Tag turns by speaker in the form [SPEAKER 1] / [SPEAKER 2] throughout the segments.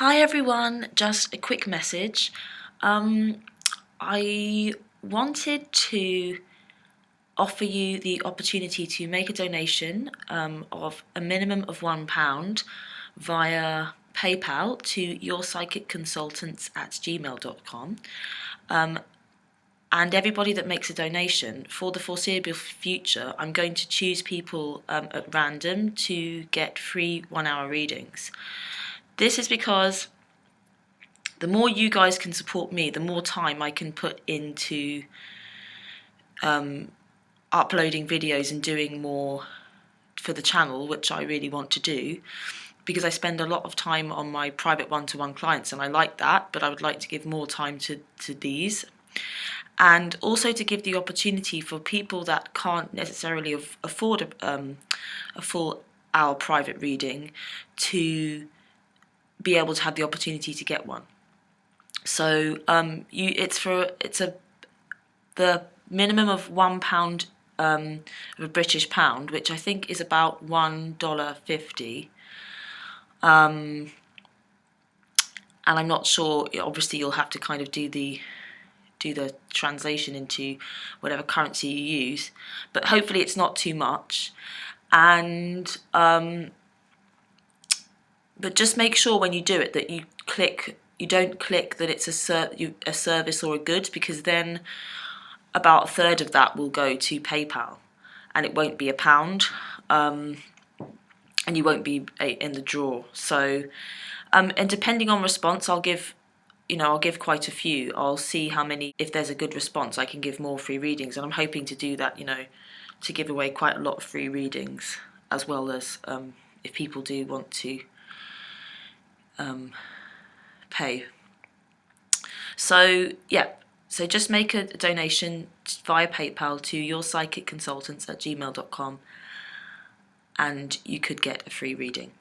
[SPEAKER 1] Hi everyone, just a quick message. I wanted to offer you the opportunity to make a donation of a minimum of £1 via PayPal to yourpsychicconsultants@gmail.com. And everybody that makes a donation, for the foreseeable future, I'm going to choose people at random to get free 1-hour readings. This is because the more you guys can support me, the more time I can put into uploading videos and doing more for the channel, which I really want to do, because I spend a lot of time on my private one-to-one clients and I like that, but I would like to give more time to these. And also to give the opportunity for people that can't necessarily afford a full hour private reading to be able to have the opportunity to get one. So the minimum of £1 of a British pound, which I think is about $1.50. And I'm not sure. Obviously, you'll have to kind of do the translation into whatever currency you use, but hopefully it's not too much. And but just make sure when you do it that you don't click that it's a service or a good, because then about a third of that will go to PayPal and it won't be £1, and you won't be in the draw. So and depending on response, I'll give quite a few. I'll see how many. If there's a good response, I can give more free readings, and I'm hoping to do that, to give away quite a lot of free readings, as well as if people do want to pay. So yeah, so just make a donation via PayPal to yourpsychicconsultants@gmail.com and you could get a free reading.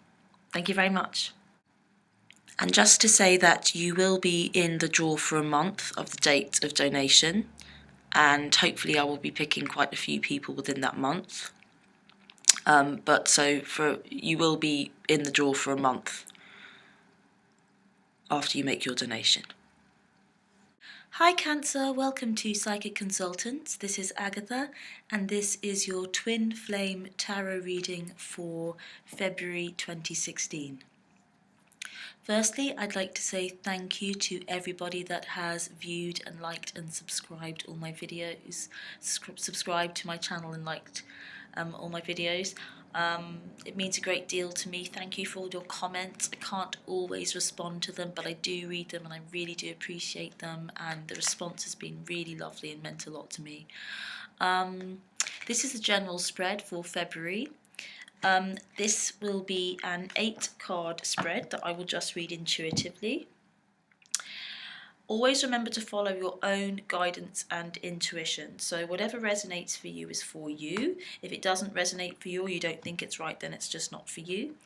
[SPEAKER 1] Thank you very much. And just to say that you will be in the draw for a month of the date of donation, and hopefully I will be picking quite a few people within that month. You will be in the draw for a month after you make your donation. Hi Cancer, welcome to Psychic Consultants. This is Agatha, and this is your Twin Flame Tarot reading for February 2016. Firstly, I'd like to say thank you to everybody that has viewed and liked and subscribed all my videos, subscribed to my channel and liked all my videos. It means a great deal to me. Thank you for all your comments. I can't always respond to them, but I do read them and I really do appreciate them, and the response has been really lovely and meant a lot to me. This is the general spread for February. This will be an 8-card spread that I will just read intuitively. Always remember to follow your own guidance and intuition. So whatever resonates for you is for you. If it doesn't resonate for you or you don't think it's right, then it's just not for you.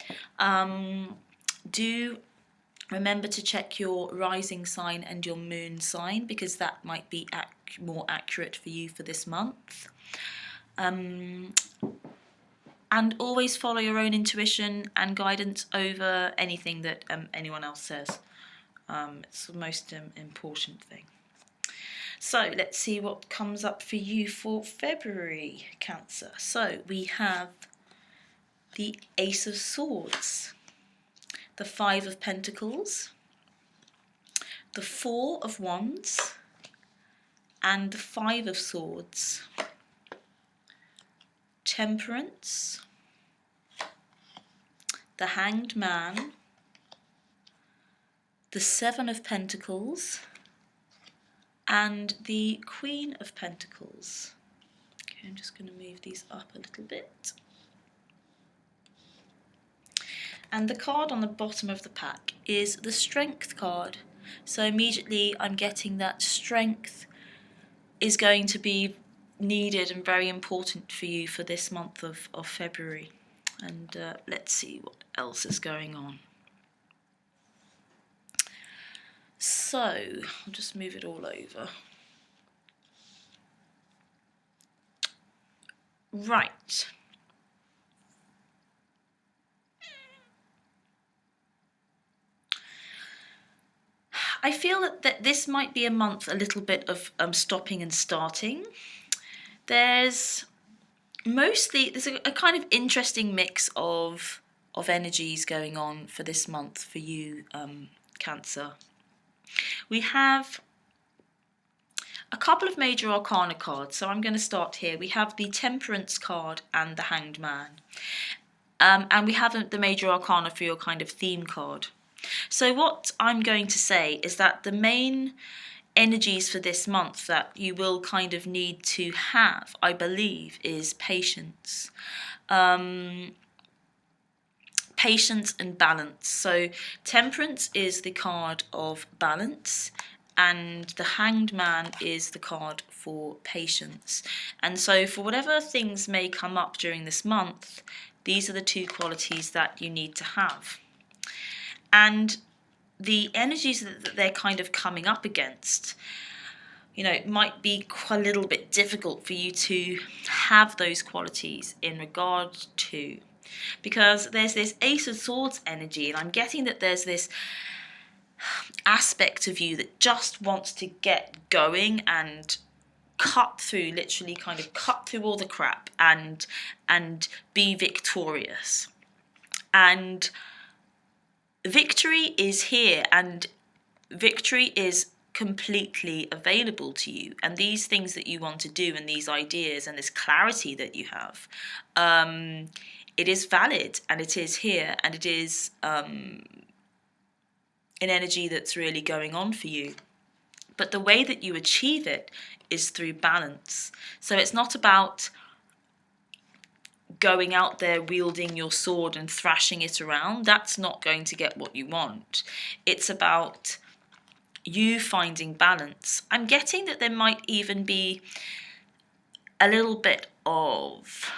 [SPEAKER 1] Do remember to check your rising sign and your moon sign, because that might be more accurate for you for this month. And always follow your own intuition and guidance over anything that anyone else says. It's the most important thing. So let's see what comes up for you for February, Cancer. So we have the Ace of Swords, the 5 of Pentacles, the 4 of Wands, and the 5 of Swords. Temperance, the Hanged Man, the 7 of Pentacles, and the Queen of Pentacles. Okay, I'm just going to move these up a little bit. And the card on the bottom of the pack is the Strength card. So immediately I'm getting that strength is going to be needed and very important for you for this month of February. And let's see what else is going on. So I'll just move it all over. Right. I feel that this might be a month a little bit of stopping and starting. There's a kind of interesting mix of energies going on for this month for you, Cancer. We have a couple of major arcana cards, so I'm going to start here. We have the Temperance card and the Hanged Man. And we have the major arcana for your kind of theme card. So what I'm going to say is that the main energies for this month that you will kind of need to have, I believe, is patience. Patience and balance. So Temperance is the card of balance, and the Hanged Man is the card for patience. And so for whatever things may come up during this month, these are the two qualities that you need to have. And the energies that they're kind of coming up against, it might be quite a little bit difficult for you to have those qualities in regard to. Because there's this Ace of Swords energy, and I'm getting that there's this aspect of you that just wants to get going and literally kind of cut through all the crap and be victorious. And victory is here, and victory is completely available to you. And these things that you want to do, and these ideas and this clarity that you have, it is valid, and it is here, and it is an energy that's really going on for you. But the way that you achieve it is through balance. So it's not about going out there wielding your sword and thrashing it around. That's not going to get what you want. It's about you finding balance. I'm getting that there might even be a little bit of,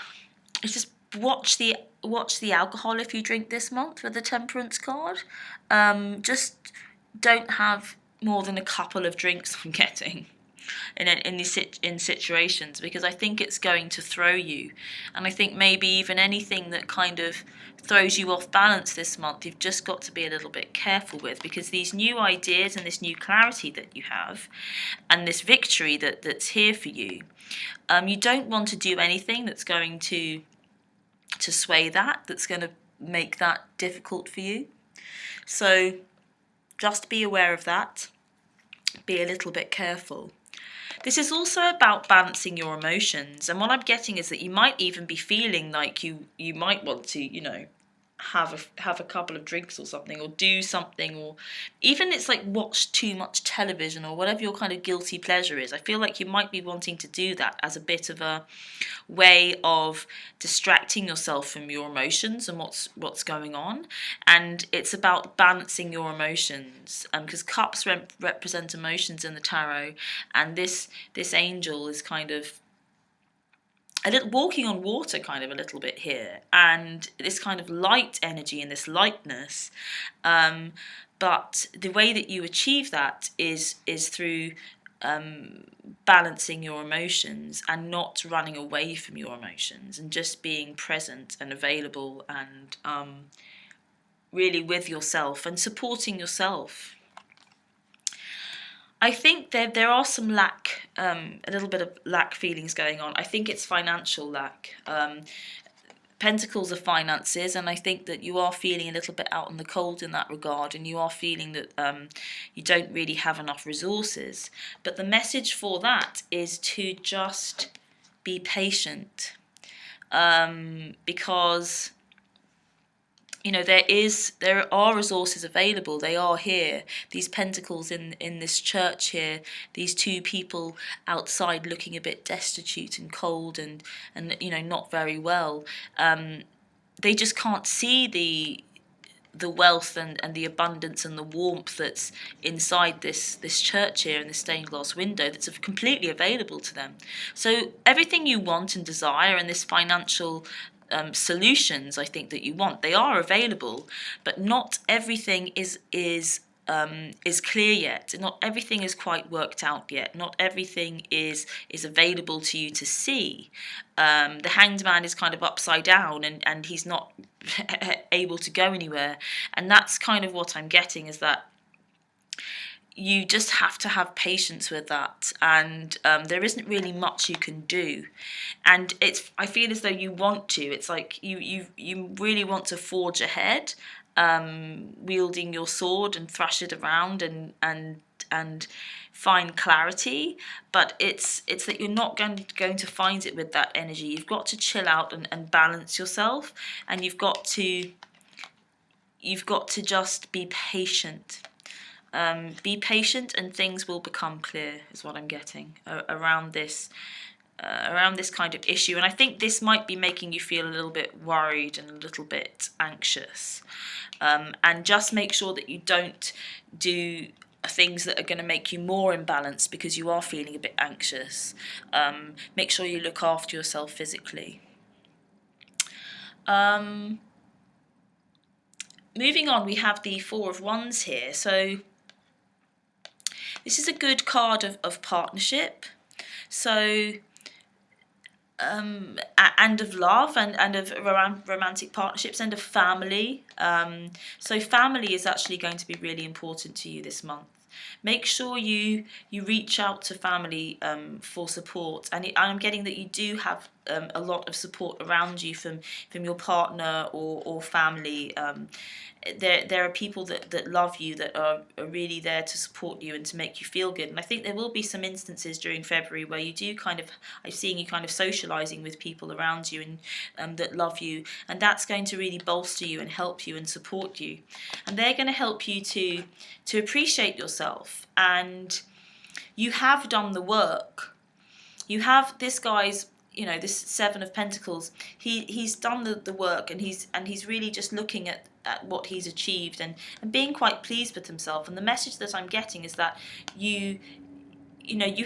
[SPEAKER 1] it's just watch the alcohol if you drink this month with the Temperance card. Just don't have more than a couple of drinks, I'm getting, in situations, because I think it's going to throw you. And I think maybe even anything that kind of throws you off balance this month, you've just got to be a little bit careful with, because these new ideas and this new clarity that you have and this victory that's here for you, you don't want to do anything that's going to sway that's going to make that difficult for you. So just be aware of that. Be a little bit careful. This is also about balancing your emotions, and what I'm getting is that you might even be feeling like you might want to, have a couple of drinks or something, or do something, or even it's like watch too much television or whatever your kind of guilty pleasure is. I feel like you might be wanting to do that as a bit of a way of distracting yourself from your emotions and what's going on. And it's about balancing your emotions, because cups represent emotions in the tarot, and this angel is kind of a little walking on water, kind of a little bit here, and this kind of light energy and this lightness. But the way that you achieve that is through balancing your emotions and not running away from your emotions, and just being present and available and really with yourself and supporting yourself. I think there are some lack, a little bit of lack feelings going on. I think it's financial lack. Pentacles are finances, and I think that you are feeling a little bit out in the cold in that regard, and you are feeling that you don't really have enough resources. But the message for that is to just be patient, because there are resources available. They are here. These pentacles in this church here, these two people outside looking a bit destitute and cold and not very well. They just can't see the wealth and the abundance and the warmth that's inside this church here in the stained glass window, that's completely available to them. So everything you want and desire, and this financial solutions I think that you want, they are available, but not everything is clear yet. Not everything is quite worked out yet. Not everything is available to you to see. The Hanged Man is kind of upside down, and he's not able to go anywhere. And that's kind of what I'm getting, is that you just have to have patience with that, and there isn't really much you can do. And I feel as though you want to. It's like you really want to forge ahead, wielding your sword and thrash it around and find clarity. But it's that you're not going to find it with that energy. You've got to chill out and balance yourself, and you've got to just be patient. Be patient, and things will become clear. Is what I'm getting around this kind of issue. And I think this might be making you feel a little bit worried and a little bit anxious. And just make sure that you don't do things that are going to make you more imbalanced because you are feeling a bit anxious. Make sure you look after yourself physically. Moving on, we have the Four of Wands here. So this is a good card of partnership. So and of love and of romantic partnerships and of family. So family is actually going to be really important to you this month. Make sure you reach out to family for support, and I'm getting that you do have a lot of support around you from your partner or family. There are people that love you, that are really there to support you and to make you feel good. And I think there will be some instances during February where you do I'm seeing you kind of socialising with people around you and that love you, and that's going to really bolster you and help you and support you. And they're going to help you to appreciate yourself. And you have done the work. You have this guy's, this Seven of Pentacles. He's done the work, and he's really just looking at what he's achieved and being quite pleased with himself. And the message that I'm getting is that you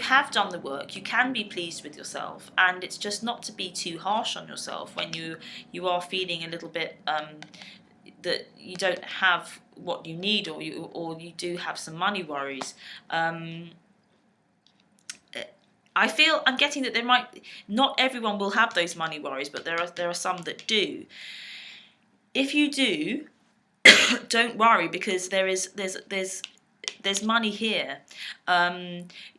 [SPEAKER 1] have done the work. You can be pleased with yourself, and it's just not to be too harsh on yourself when you are feeling a little bit that you don't have what you need, or you do have some money worries. I'm getting that not everyone will have those money worries, but there are some that do. If you do, don't worry, because there's money here.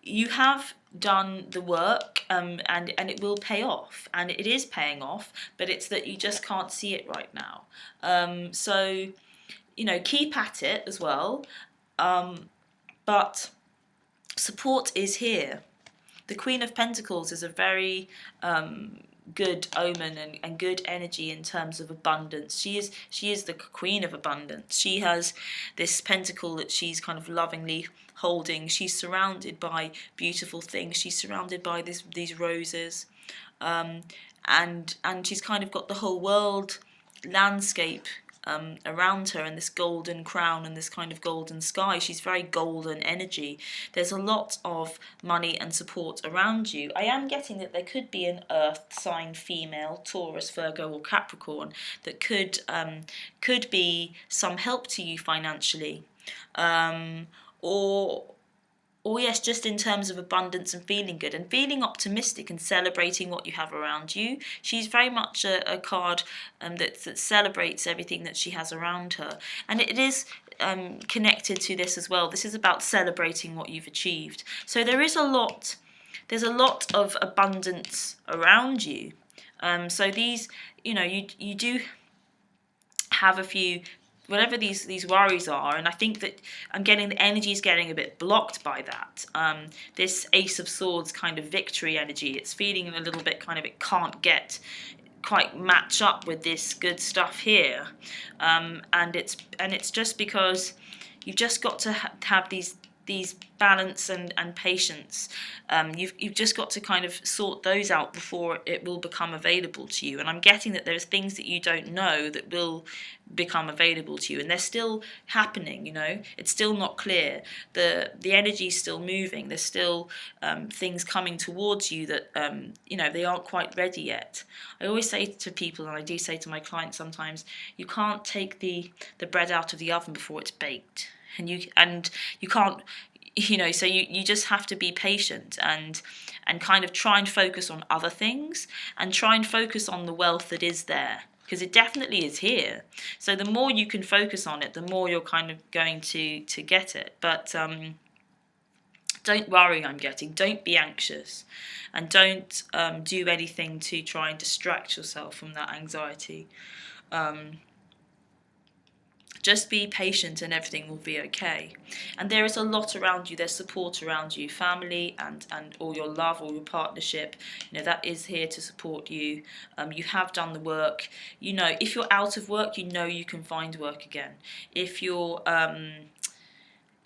[SPEAKER 1] You have done the work, and it will pay off, and it is paying off, but it's that you just can't see it right now. So keep at it as well, but support is here. The Queen of Pentacles is a very good omen and good energy in terms of abundance. She is the Queen of Abundance. She has this pentacle that she's kind of lovingly holding. She's surrounded by beautiful things. She's surrounded by these roses, and she's kind of got the whole world landscape around her, and this golden crown and this kind of golden sky. She's very golden energy. There's a lot of money and support around you. I am getting that there could be an earth sign female, Taurus, Virgo or Capricorn, that could be some help to you financially, or yes, just in terms of abundance and feeling good and feeling optimistic and celebrating what you have around you. She's very much a card that celebrates everything that she has around her. And it is connected to this as well. This is about celebrating what you've achieved. So there's a lot of abundance around you. So these, you do have a few, whatever these worries are, and I think that I'm getting the energy is getting a bit blocked by that. This Ace of Swords kind of victory energy, it's feeling a little bit kind of, it can't quite match up with this good stuff here, and it's just because you've just got to have these balance and patience. You've just got to kind of sort those out before it will become available to you. And I'm getting that there's things that you don't know that will become available to you, and they're still happening. It's still not clear. The energy's still moving. There's still things coming towards you that they aren't quite ready yet. I always say to people, and I do say to my clients sometimes, you can't take the bread out of the oven before it's baked. And you can't, so you just have to be patient and kind of try and focus on other things and try and focus on the wealth that is there, because it definitely is here. So the more you can focus on it, the more you're kind of going to get it. But Don't worry, I'm getting. Don't be anxious. And don't do anything to try and distract yourself from that anxiety. Just be patient and everything will be okay. And there is a lot around you. There's support around you, family and all your love or your partnership. That is here to support you. You have done the work. If you're out of work, you can find work again. If you're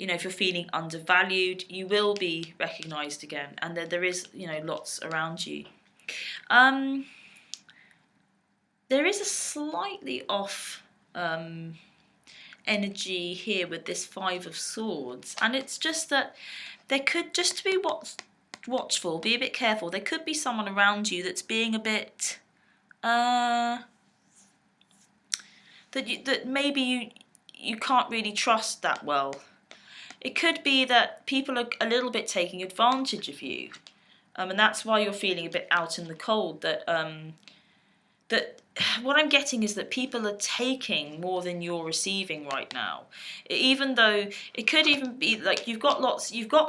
[SPEAKER 1] if you're feeling undervalued, you will be recognised again. And there is lots around you. There is a slightly off energy here with this Five of Swords, and it's just that there could just be watchful, be a bit careful. There could be someone around you that's being a bit that maybe you can't really trust that well. It could be that people are a little bit taking advantage of you, and that's why you're feeling a bit out in the cold. That what I'm getting is that people are taking more than you're receiving right now. Even though it could even be like you've got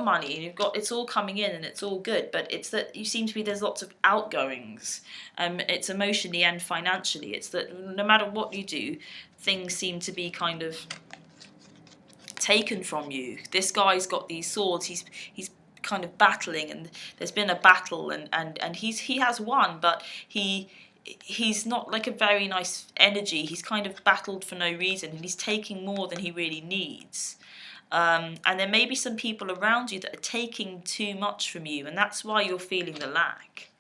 [SPEAKER 1] money and it's all coming in and it's all good, but it's that you seem to be there's lots of outgoings. It's emotionally and financially. It's that no matter what you do, things seem to be kind of taken from you. This guy's got these swords. He's kind of battling, and there's been a battle, and he has won, but he's not like a very nice energy. He's kind of battled for no reason, and he's taking more than he really needs. And there may be some people around you that are taking too much from you, and that's why you're feeling the lack.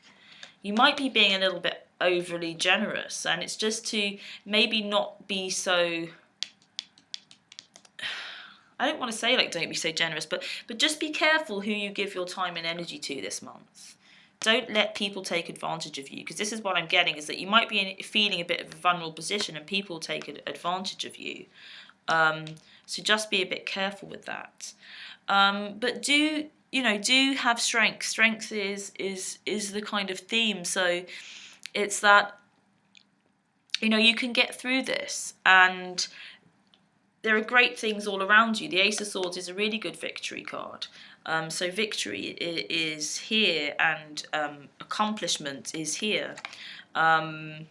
[SPEAKER 1] You might be being a little bit overly generous, and it's just to maybe not be so... I don't want to say like don't be so generous, but just be careful who you give your time and energy to this month. Don't let people take advantage of you, because this is what I'm getting, is that you might be feeling a bit of a vulnerable position and people take advantage of you. So just be a bit careful with that. But do have strength. Strength is the kind of theme. So it's that, you can get through this, and there are great things all around you. The Ace of Swords is a really good victory card. So victory is here, and accomplishment is here. But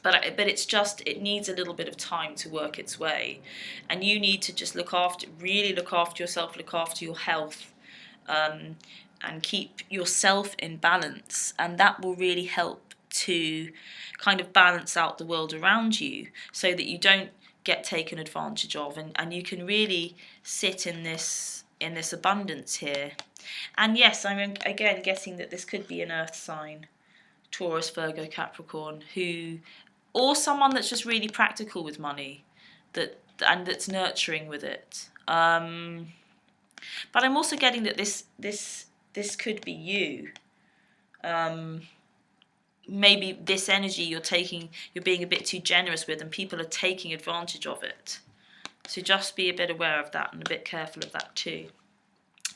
[SPEAKER 1] it's just, it needs a little bit of time to work its way. And you need to just really look after yourself, look after your health, and keep yourself in balance. And that will really help to kind of balance out the world around you, so that you don't get taken advantage of, and you can really sit in this abundance here. And yes, I'm again getting that this could be an earth sign, Taurus, Virgo, Capricorn, or someone that's just really practical with money, that's nurturing with it. But I'm also getting that this could be you. Maybe this energy you're being a bit too generous with, and people are taking advantage of it. So just be a bit aware of that and a bit careful of that too.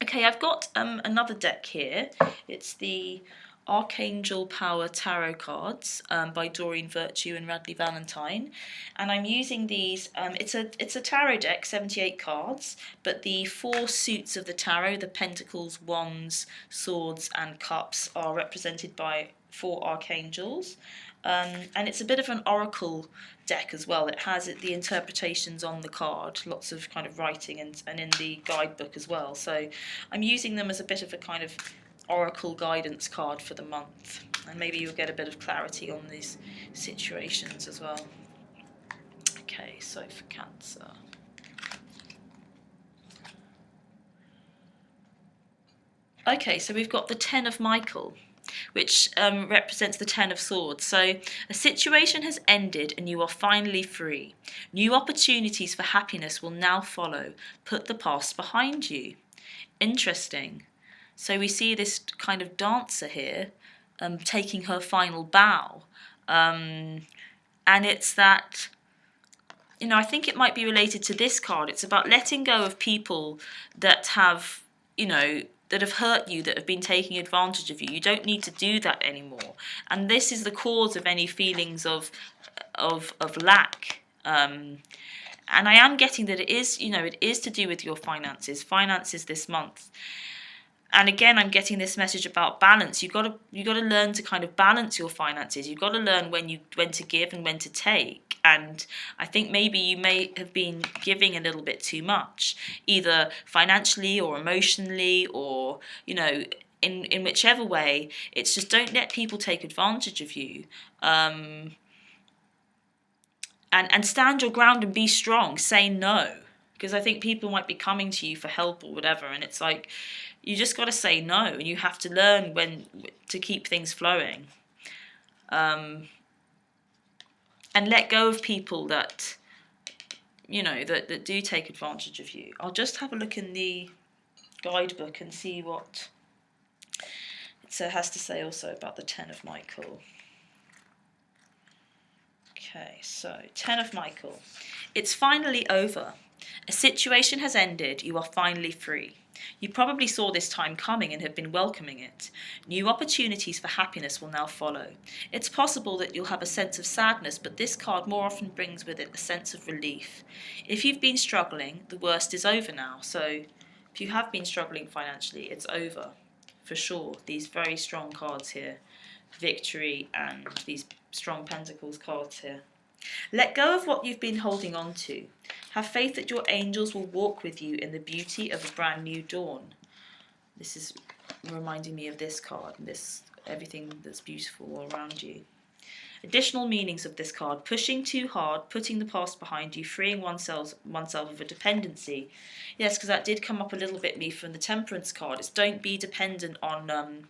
[SPEAKER 1] Okay, I've got another deck here. It's the Archangel Power Tarot cards by Doreen Virtue and Radley Valentine, and I'm using these. It's a tarot deck, 78 cards, but the 4 suits of the tarot, the Pentacles, Wands, Swords, and Cups, are represented by 4 archangels, and it's a bit of an oracle deck as well. It has the interpretations on the card, lots of kind of writing, and in the guidebook as well. So I'm using them as a bit of a kind of oracle guidance card for the month, and maybe you'll get a bit of clarity on these situations as well. Okay, so for Cancer. Okay, so we've got the 10 of Michael, which represents the 10 of Swords. So a situation has ended and you are finally free. New opportunities for happiness will now follow. Put the past behind you. Interesting. So we see this kind of dancer here taking her final bow. And it's that, I think it might be related to this card. It's about letting go of people that have, that have hurt you, that have been taking advantage of you. You don't need to do that anymore. And this is the cause of any feelings of lack. And I am getting that it is, it is to do with your finances this month. And again, I'm getting this message about balance. You got to learn to kind of balance your finances. You've got to learn when to give and when to take. And I think maybe you may have been giving a little bit too much, either financially or emotionally, or in whichever way. It's just, don't let people take advantage of you. And stand your ground and be strong. Say no. Because I think people might be coming to you for help or whatever, and it's like, you just got to say no, and you have to learn when to keep things flowing. And let go of people that, that do take advantage of you. I'll just have a look in the guidebook and see what it has to say also about the Ten of Michael. Okay, so Ten of Michael. It's finally over. A situation has ended. You are finally free. You probably saw this time coming and have been welcoming it. New opportunities for happiness will now follow. It's possible that you'll have a sense of sadness, but this card more often brings with it a sense of relief. If you've been struggling, the worst is over now. So if you have been struggling financially, it's over for sure. These very strong cards here. Victory and these strong pentacles cards here. Let go of what you've been holding on to. Have faith that your angels will walk with you in the beauty of a brand new dawn. This is reminding me of this card and everything that's beautiful all around you. Additional meanings of this card: pushing too hard, putting the past behind you, freeing oneself of a dependency. Yes, because that did come up a little bit me from the Temperance card. It's don't be dependent on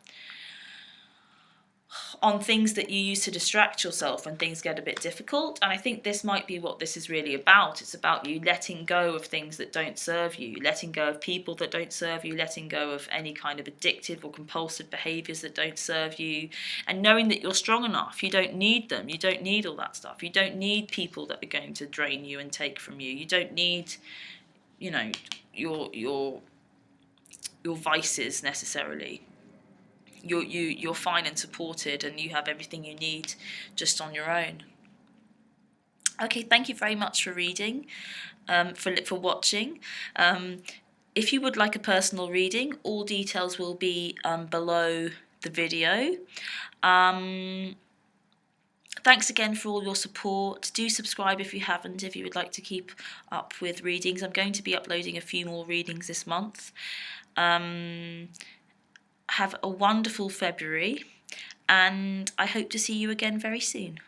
[SPEAKER 1] things that you use to distract yourself when things get a bit difficult. And I think this might be what this is really about. It's about you letting go of things that don't serve you, letting go of people that don't serve you, letting go of any kind of addictive or compulsive behaviours that don't serve you, and knowing that you're strong enough. You don't need them. You don't need all that stuff. You don't need people that are going to drain you and take from you. You don't need, your vices necessarily. You're fine and supported, and you have everything you need just on your own. Okay, thank you very much for reading, for watching. If you would like a personal reading, all details will be below the video. Thanks again for all your support. Do subscribe if you haven't, if you would like to keep up with readings. I'm going to be uploading a few more readings this month. Have a wonderful February, and I hope to see you again very soon.